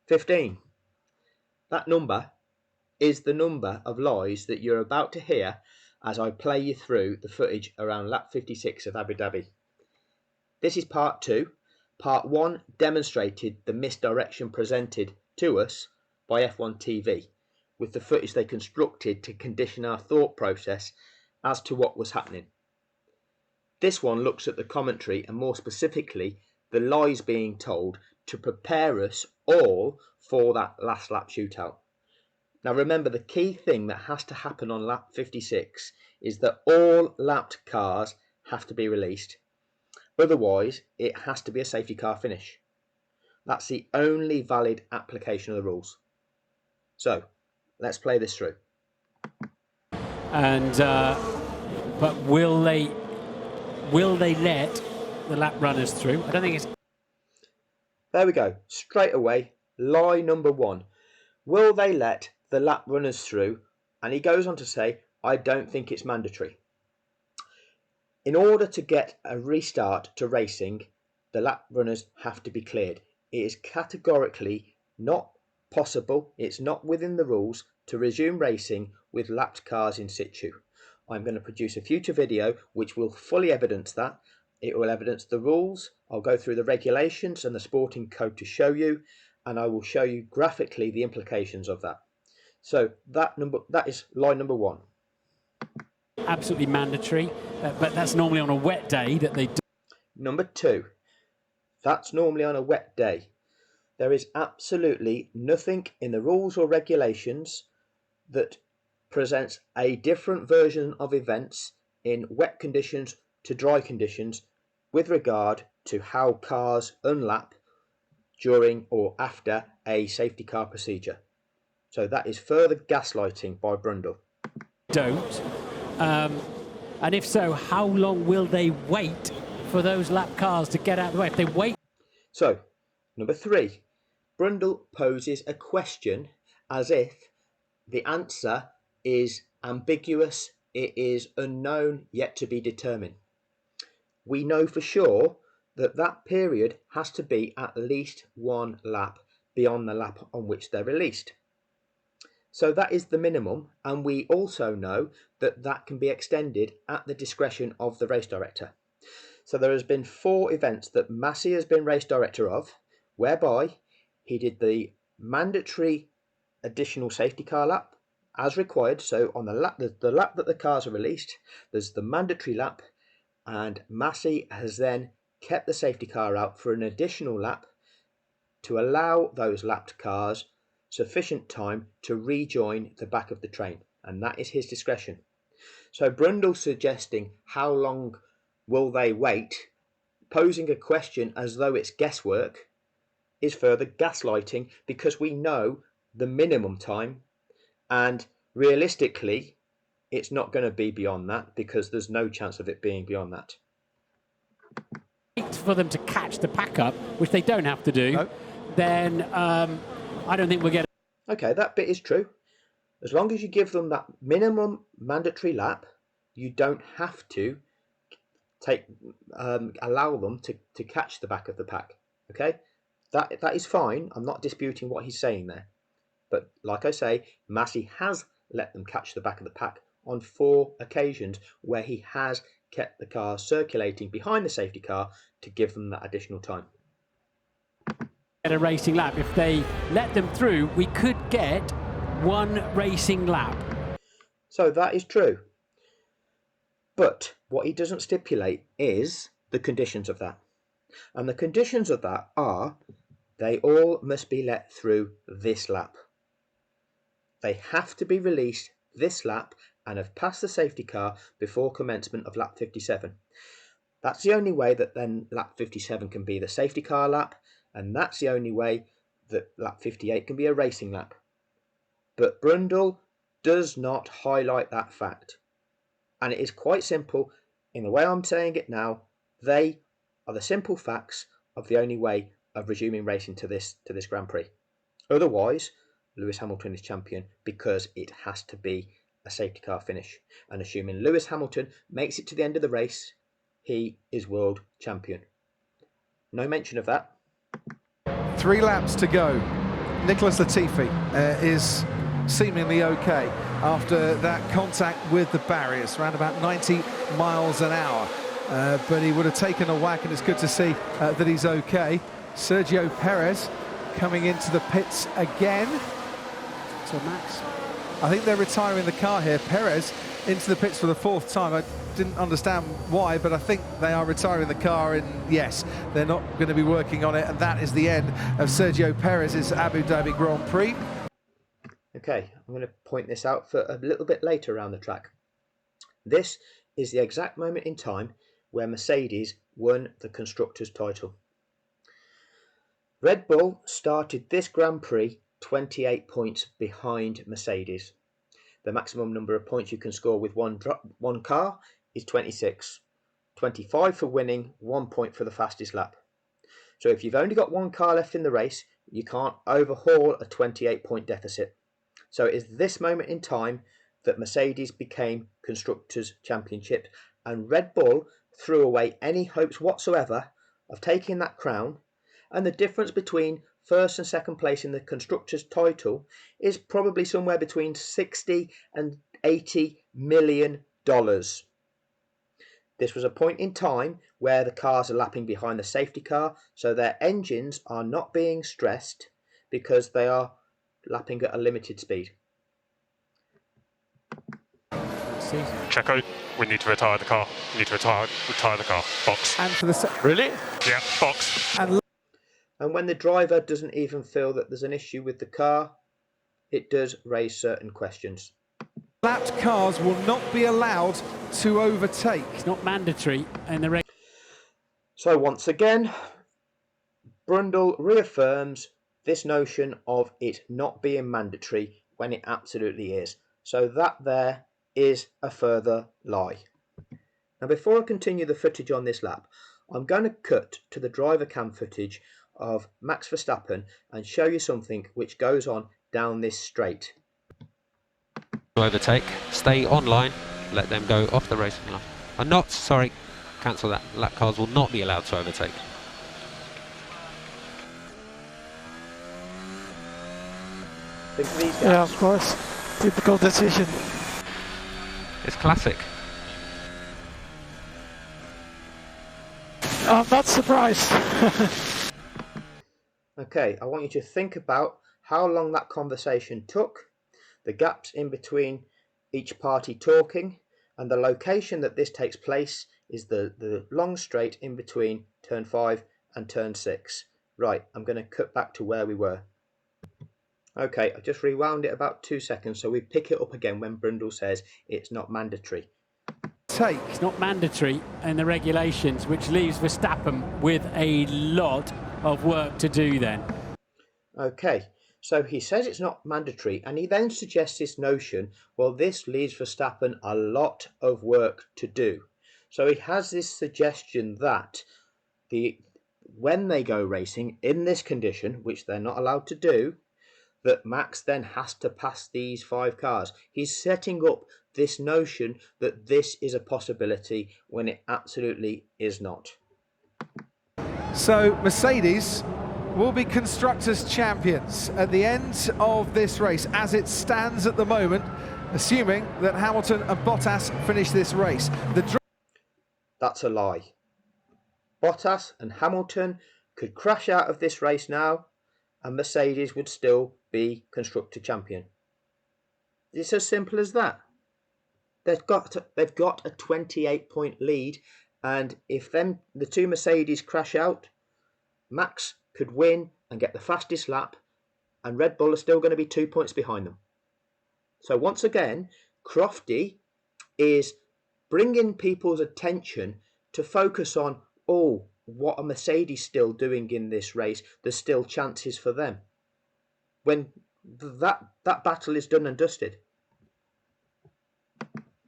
15. That number is the number of lies that you're about to hear as I play you through the footage around lap 56 of Abu Dhabi. This is part 2. Part 1 demonstrated the misdirection presented to us by F1 TV with the footage they constructed to condition our thought process as to what was happening. This one looks at the commentary and more specifically the lies being told to prepare us all for that last lap shootout. Now remember, the key thing that has to happen on lap 56 is that all lapped cars have to be released. Otherwise, it has to be a safety car finish. That's the only valid application of the rules. So, let's play this through. And but will they let the lap runners through? I don't think it's. There we go. Straight away, lie number 1. Will they let the lap runners through? And he goes on to say, I don't think it's mandatory. In order to get a restart to racing, the lap runners have to be cleared. It is categorically not possible, it's not within the rules to resume racing with lapped cars in situ. I'm going to produce a future video which will fully evidence that. It will evidence the rules. I'll go through the regulations and the sporting code to show you, and I will show you graphically the implications of that. So that is lie number 1. Absolutely mandatory, but that's normally on a wet day that they do. Number 2, that's normally on a wet day. There is absolutely nothing in the rules or regulations that presents a different version of events in wet conditions to dry conditions with regard to how cars unlap during or after a safety car procedure. So that is further gaslighting by Brundle. Don't. And if so, how long will they wait for those lap cars to get out of the way? If they wait. So, number 3, Brundle poses a question as if the answer is ambiguous, it is unknown, yet to be determined. We know for sure that that period has to be at least 1 lap beyond the lap on which they're released. So that is the minimum, and we also know that that can be extended at the discretion of the race director. So there has been 4 events that Massey has been race director of, whereby he did the mandatory additional safety car lap as required. So on the lap that the cars are released, there's the mandatory lap, and Massey has then kept the safety car out for an additional lap to allow those lapped cars sufficient time to rejoin the back of the train, and that is his discretion. So Brundle suggesting how long will they wait, posing a question as though it's guesswork, is further gaslighting, because we know the minimum time, and realistically it's not going to be beyond that, because there's no chance of it being beyond that. For them to catch the pack up, which they don't have to do, no. Then I don't think we'll get. Okay, that bit is true. As long as you give them that minimum mandatory lap, you don't have to allow them to catch the back of the pack. Okay, that is fine. I'm not disputing what he's saying there. But like I say, Massey has let them catch the back of the pack on 4 occasions where he has kept the car circulating behind the safety car to give them that additional time. At a racing lap, if they let them through, we could get 1 racing lap. So that is true. But what he doesn't stipulate is the conditions of that. And the conditions of that are they all must be let through this lap. They have to be released this lap and have passed the safety car before commencement of lap 57. That's the only way that then lap 57 can be the safety car lap, and that's the only way that lap 58 can be a racing lap. But Brundle does not highlight that fact. And it is quite simple. In the way I'm saying it now, they are the simple facts of the only way of resuming racing to this Grand Prix. Otherwise, Lewis Hamilton is champion because it has to be a safety car finish. And assuming Lewis Hamilton makes it to the end of the race, he is world champion. No mention of that. 3 laps to go. Nicholas Latifi is seemingly okay after that contact with the barriers, around about 90 miles an hour. But he would have taken a whack, and it's good to see that he's okay. Sergio Perez coming into the pits again. So Max, I think they're retiring the car here. Perez into the pits for the 4th time. I didn't understand why, but I think they are retiring the car, and yes, they're not going to be working on it, and that is the end of Sergio Perez's Abu Dhabi Grand Prix. Okay, I'm going to point this out for a little bit later around the track. This is the exact moment in time where Mercedes won the Constructors' title. Red Bull started this Grand Prix 28 points behind Mercedes. The maximum number of points you can score with one car is 26. 25 for winning, 1 point for the fastest lap. So if you've only got one car left in the race, you can't overhaul a 28-point deficit. So it is this moment in time that Mercedes became Constructors' Championship, and Red Bull threw away any hopes whatsoever of taking that crown, and the difference between first and second place in the Constructors' title is probably somewhere between 60 and 80 million dollars. This was a point in time where the cars are lapping behind the safety car, so their engines are not being stressed because they are lapping at a limited speed. Checo, we need to retire the car. We need to retire the car. Box. And for the Really? Yeah, box. And when the driver doesn't even feel that there's an issue with the car, it does raise certain questions. lapped cars will not be allowed to overtake. it's not mandatory in the So once again, Brundle reaffirms this notion of it not being mandatory when it absolutely is. So that there is a further lie. Now before I continue the footage on this lap, I'm going to cut to the driver cam footage of Max Verstappen and show you something which goes on down this straight. Overtake, stay online, let them go off the racing line. Sorry, cancel that. Lap cars will not be allowed to overtake. Think of these guys. Yeah, of course. Typical decision. It's classic. I'm not surprised. Okay, I want you to think about how long that conversation took, the gaps in between each party talking, and the location that this takes place is the long straight in between turn 5 and turn 6. Right, I'm going to cut back to where we were. Okay, I just rewound it about 2 seconds, so we pick it up again when Brundle says it's not mandatory. It's not mandatory in the regulations, which leaves Verstappen with a lot of work to do then. Okay, so he says it's not mandatory, and he then suggests this notion, well, this leaves Verstappen a lot of work to do. So he has this suggestion that when they go racing in this condition, which they're not allowed to do, that Max then has to pass these 5 cars. He's setting up this notion that this is a possibility when it absolutely is not. So Mercedes will be Constructors' champions at the end of this race as it stands at the moment, assuming that Hamilton and Bottas finish this race. That's a lie. Bottas and Hamilton could crash out of this race now, and Mercedes would still be Constructor champion. It's as simple as that. They've got a 28-point lead, and if the 2 Mercedes crash out, Max could win and get the fastest lap, and Red Bull are still going to be 2 points behind them. So once again, Crofty is bringing people's attention to focus on, oh, what are Mercedes still doing in this race? There's still chances for them. When that battle is done and dusted.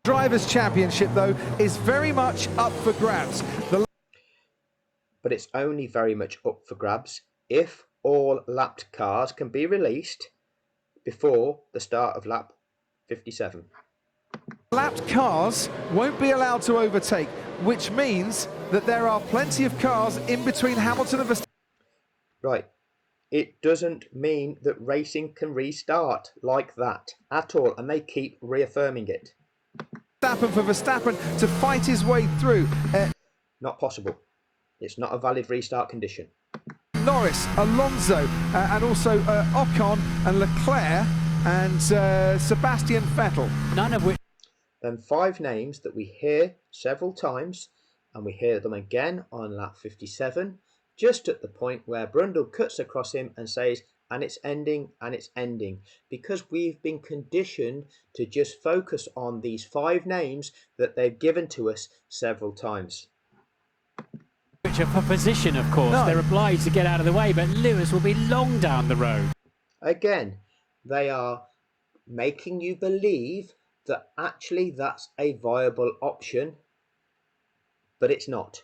Drivers' Championship, though, is very much up for grabs. But it's only very much up for grabs if all lapped cars can be released before the start of lap 57. Lapped cars won't be allowed to overtake, which means that there are plenty of cars in between Hamilton and Verstappen. Right, It doesn't mean that racing can restart like that at all, and they keep reaffirming it. Verstappen for Verstappen to fight his way through. Not possible. It's not a valid restart condition. Norris, Alonso, and also Ocon and Leclerc and Sebastian Vettel. None of which. Then 5 names that we hear several times, and we hear them again on lap 57, just at the point where Brundle cuts across him and says, and it's ending, because we've been conditioned to just focus on these 5 names that they've given to us several times. Which are for position, of course. No. They're obliged to get out of the way, but Lewis will be long down the road. Again, they are making you believe that actually that's a viable option, but it's not.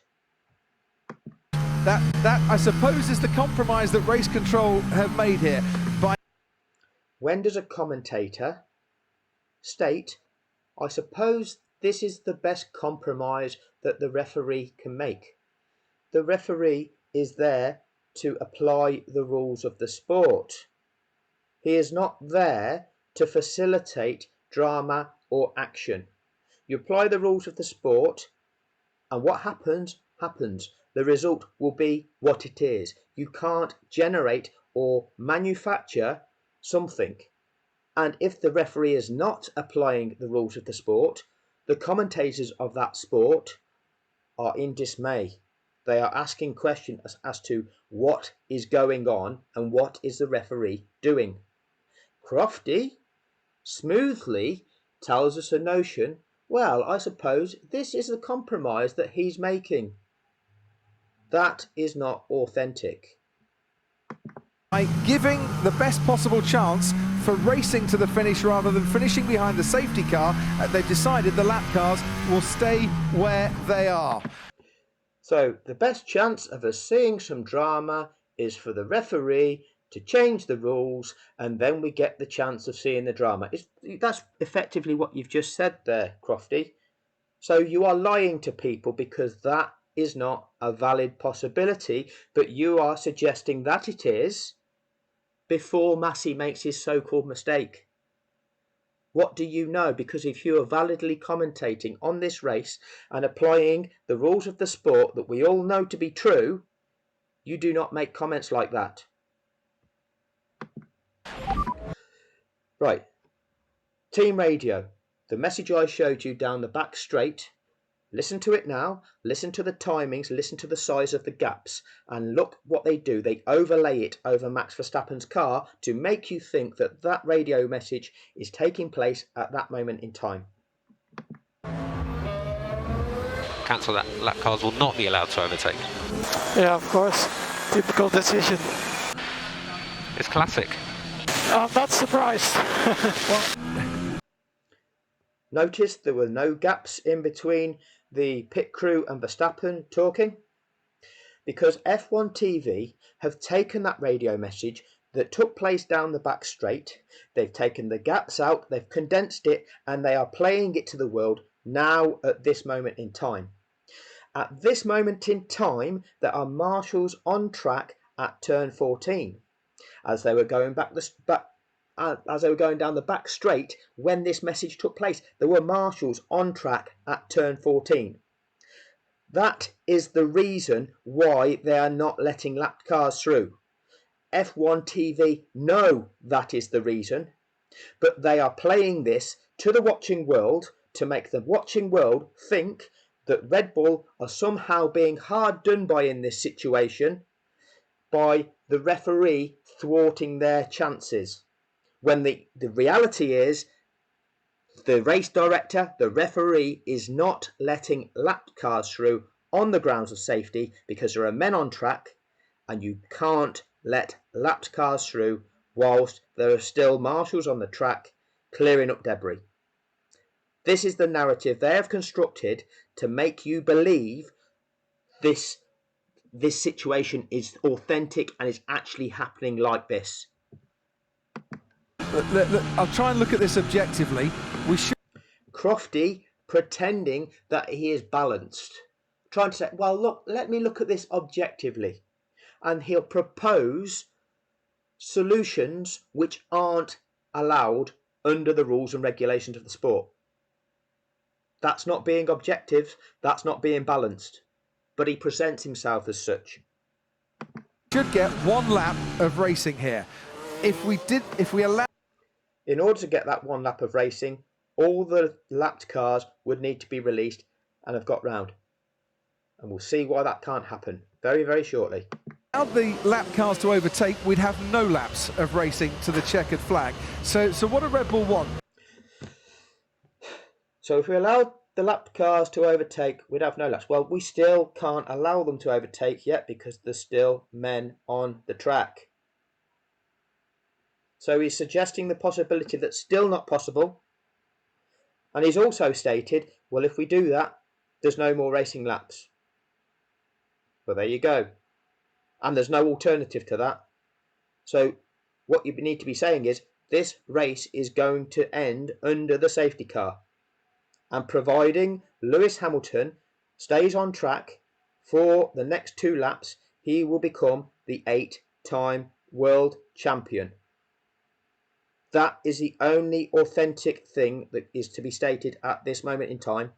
That I suppose is the compromise that race control have made here. When does a commentator state, I suppose this is the best compromise that the referee can make? The referee is there to apply the rules of the sport. He is not there to facilitate drama or action. You apply the rules of the sport, and what happens, happens. The result will be what it is. You can't generate or manufacture something. And if the referee is not applying the rules of the sport, the commentators of that sport are in dismay. They are asking questions as to what is going on and what is the referee doing. Crofty smoothly tells us a notion, well, I suppose this is the compromise that he's making. That is not authentic. By giving the best possible chance for racing to the finish rather than finishing behind the safety car, they've decided the lap cars will stay where they are. So the best chance of us seeing some drama is for the referee to change the rules, and then we get the chance of seeing the drama. That's effectively what you've just said there, Crofty. So you are lying to people because that is not a valid possibility, but you are suggesting that it is before Massey makes his so-called mistake. What do you know? Because if you are validly commentating on this race and applying the rules of the sport that we all know to be true, you do not make comments like that. Right. Team radio. The message I showed you down the back straight. Listen to it now. Listen to the timings. Listen to the size of the gaps. And look what they do. They overlay it over Max Verstappen's car to make you think that that radio message is taking place at that moment in time. Cancel that. Lap cars will not be allowed to overtake. Yeah, of course. Typical decision. It's classic. I'm not surprised. Notice there were no gaps in between the pit crew and Verstappen talking, because F1 TV have taken that radio message that took place down the back straight, they've taken the gaps out, they've condensed it, and they are playing it to the world now at this moment in time. At this moment in time, there are marshals on track at turn 14 as they were going as they were going down the back straight when this message took place. There were marshals on track at turn 14. That is the reason why they are not letting lapped cars through. F1 TV know that is the reason, but they are playing this to the watching world to make the watching world think that Red Bull are somehow being hard done by in this situation by the referee thwarting their chances. When the reality is the race director, the referee, is not letting lapped cars through on the grounds of safety because there are men on track, and you can't let lapped cars through whilst there are still marshals on the track clearing up debris. This is the narrative they have constructed to make you believe this situation is authentic and is actually happening like this. Look, I'll try and look at this objectively. We should. Crofty pretending that he is balanced, trying to say, well, look, let me look at this objectively. And he'll propose solutions which aren't allowed under the rules and regulations of the sport. That's not being objective, that's not being balanced, but he presents himself as such. Should get 1 lap of racing here. If we allow... In order to get that 1 lap of racing, all the lapped cars would need to be released and have got round. And we'll see why that can't happen very, very shortly. Without the lap cars to overtake, we'd have no laps of racing to the checkered flag. So what do Red Bull want? So if we allowed the lap cars to overtake, we'd have no laps. Well, we still can't allow them to overtake yet because there's still men on the track. So he's suggesting the possibility that's still not possible. And he's also stated, well, if we do that, there's no more racing laps. Well, there you go. And there's no alternative to that. So what you need to be saying is this race is going to end under the safety car. And providing Lewis Hamilton stays on track for the next 2 laps, he will become the 8-time world champion. That is the only authentic thing that is to be stated at this moment in time.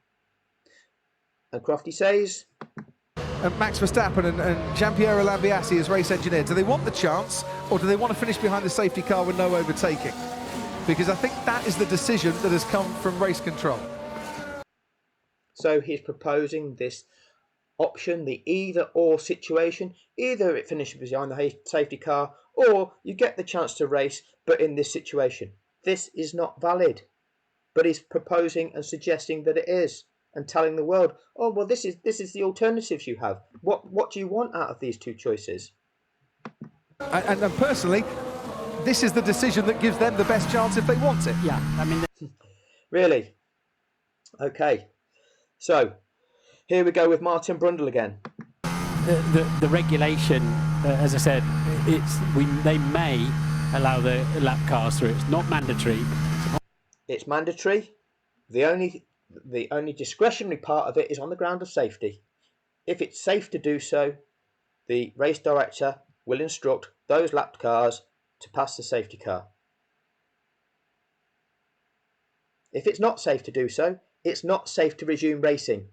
And Crofty says... And Max Verstappen and Giampiero Lambiase as race engineer, do they want the chance or do they want to finish behind the safety car with no overtaking? Because I think that is the decision that has come from race control. So he's proposing this option, the either-or situation. Either it finishes behind the safety car or you get the chance to race, but in this situation. This is not valid. But he's proposing and suggesting that it is, and telling the world, oh, well, this is the alternatives you have. What do you want out of these 2 choices? And personally, this is the decision that gives them the best chance if they want it. Yeah, I mean... Really? Okay. So, here we go with Martin Brundle again. The regulation, as I said, they may allow the lap cars through. It's not mandatory. It's mandatory. The only discretionary part of it is on the ground of safety. If it's safe to do so, the race director will instruct those lapped cars to pass the safety car. If it's not safe to do so, it's not safe to resume racing.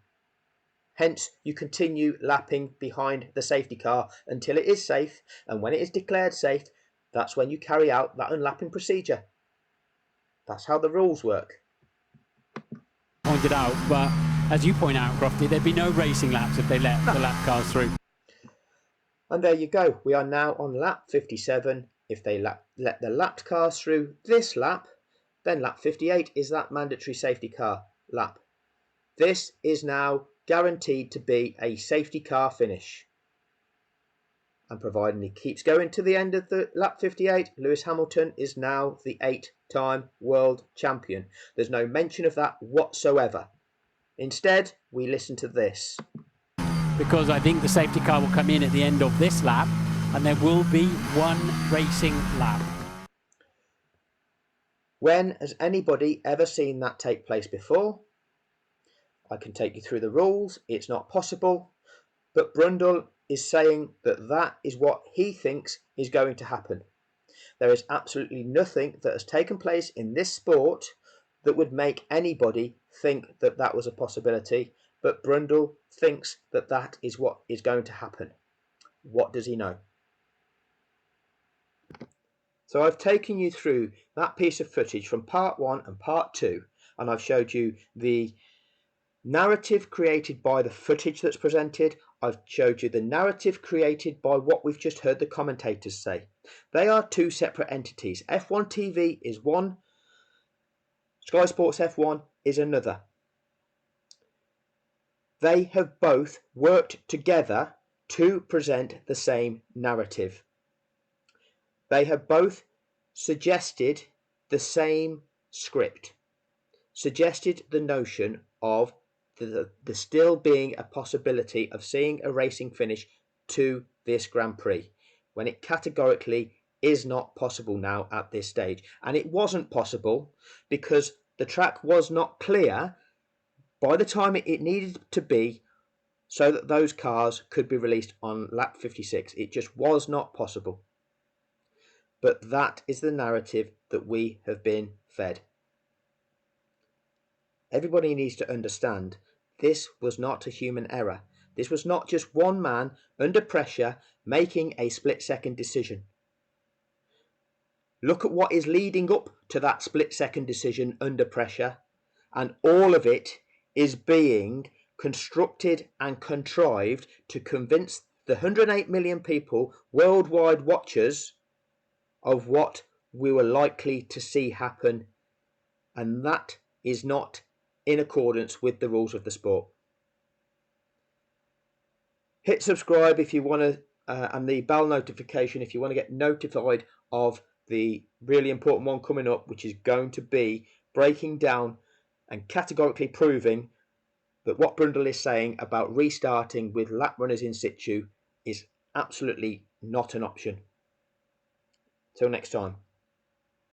Hence, you continue lapping behind the safety car until it is safe, and when it is declared safe, that's when you carry out that unlapping procedure. That's how the rules work. Pointed out, but as you point out, Crofty, there'd be no racing laps if they let the lap cars through. And there you go. We are now on lap 57. If they let the lapped cars through this lap, then lap 58 is that mandatory safety car lap. This is now guaranteed to be a safety car finish. And providing he keeps going to the end of the lap 58, Lewis Hamilton is now the 8-time world champion. There's no mention of that whatsoever. Instead, we listen to this. Because I think the safety car will come in at the end of this lap, and there will be 1 racing lap. When has anybody ever seen that take place before? I can take you through the rules. It's not possible. But Brundle is saying that that is what he thinks is going to happen. There is absolutely nothing that has taken place in this sport that would make anybody think that that was a possibility. But Brundle thinks that that is what is going to happen. What does he know? So I've taken you through that piece of footage from part 1 and part 2, and I've showed you the narrative created by the footage that's presented. I've showed you the narrative created by what we've just heard the commentators say. They are 2 separate entities. F1 TV is one, Sky Sports F1 is another. They have both worked together to present the same narrative. They have both suggested the same script, suggested the notion of the still being a possibility of seeing a racing finish to this Grand Prix, when it categorically is not possible now at this stage. And it wasn't possible because the track was not clear by the time it needed to be so that those cars could be released on lap 56. It just was not possible. but that is the narrative that we have been fed. Everybody needs to understand this was not a human error. This was not just one man under pressure making a split-second decision. Look at what is leading up to that split-second decision under pressure, and all of it is being constructed and contrived to convince the 108 million people, worldwide watchers, of what we were likely to see happen, and that is not in accordance with the rules of the sport. Hit subscribe if you want to, and the bell notification if you want to get notified of the really important one coming up, which is going to be breaking down and categorically proving that what Brundle is saying about restarting with lap runners in situ is absolutely not an option. Till next time.